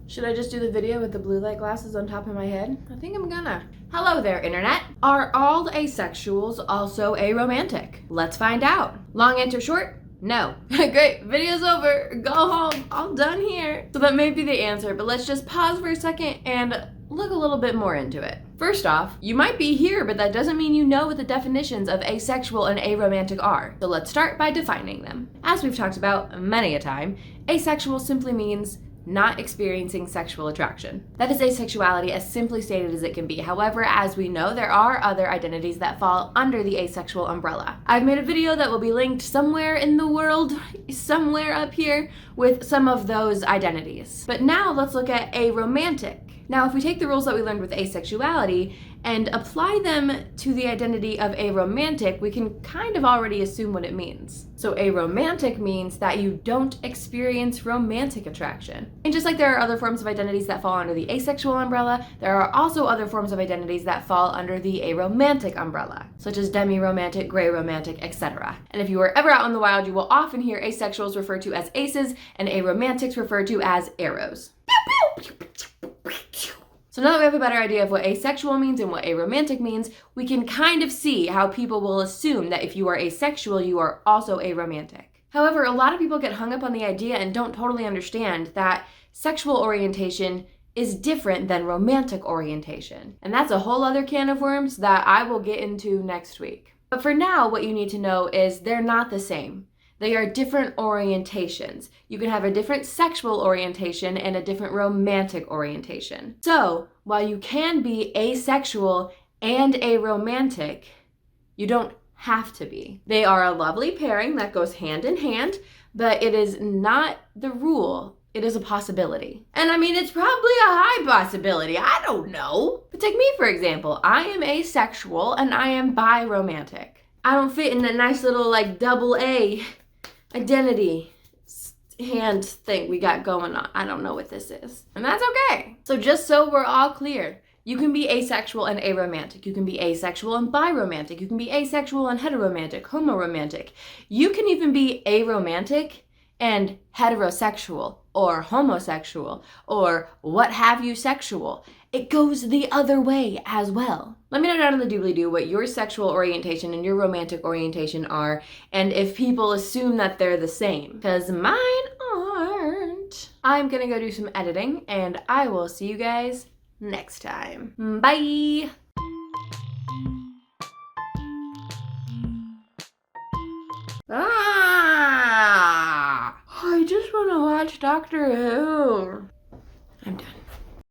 Should I just do the video with the blue light glasses on top of my head? I think I'm gonna. Hello there, internet. Are all asexuals also aromantic? Let's find out. Long answer short, no. Great, video's over. Go home, all done here. So that may be the answer, but let's just pause for a second and look a little bit more into it. First off, you might be here, but that doesn't mean you know what the definitions of asexual and aromantic are. So let's start by defining them. As we've talked about many a time, asexual simply means not experiencing sexual attraction. That is asexuality as simply stated as it can be. However, as we know, there are other identities that fall under the asexual umbrella. I've made a video that will be linked somewhere in the world, somewhere up here, with some of those identities. But now let's look at aromantic. Now, if we take the rules that we learned with asexuality and apply them to the identity of aromantic, we can kind of already assume what it means. So aromantic means that you don't experience romantic attraction. And just like there are other forms of identities that fall under the asexual umbrella, there are also other forms of identities that fall under the aromantic umbrella, such as demi-romantic, gray romantic, etc. And if you were ever out in the wild, you will often hear asexuals referred to as aces and aromantics referred to as arrows. So now that we have a better idea of what asexual means and what aromantic means, we can kind of see how people will assume that if you are asexual, you are also aromantic. However, a lot of people get hung up on the idea and don't totally understand that sexual orientation is different than romantic orientation. And that's a whole other can of worms that I will get into next week. But for now, what you need to know is they're not the same. They are different orientations. You can have a different sexual orientation and a different romantic orientation. So, while you can be asexual and aromantic, you don't have to be. They are a lovely pairing that goes hand in hand, but it is not the rule. It is a possibility. And I mean, it's probably a high possibility. I don't know. But take me, for example. I am asexual and I am biromantic. I don't fit in that nice little like double A identity hand thing we got going on. I don't know what this is. And that's okay. So just so we're all clear, you can be asexual and aromantic. You can be asexual and biromantic. You can be asexual and heteromantic, homoromantic. You can even be aromantic and heterosexual or homosexual or what have you sexual. It goes the other way as well. Let me know down in the doobly-doo what your sexual orientation and your romantic orientation are, and if people assume that they're the same, because mine aren't. I'm gonna go do some editing, and I will see you guys next time. Bye! I just want to watch Doctor Who.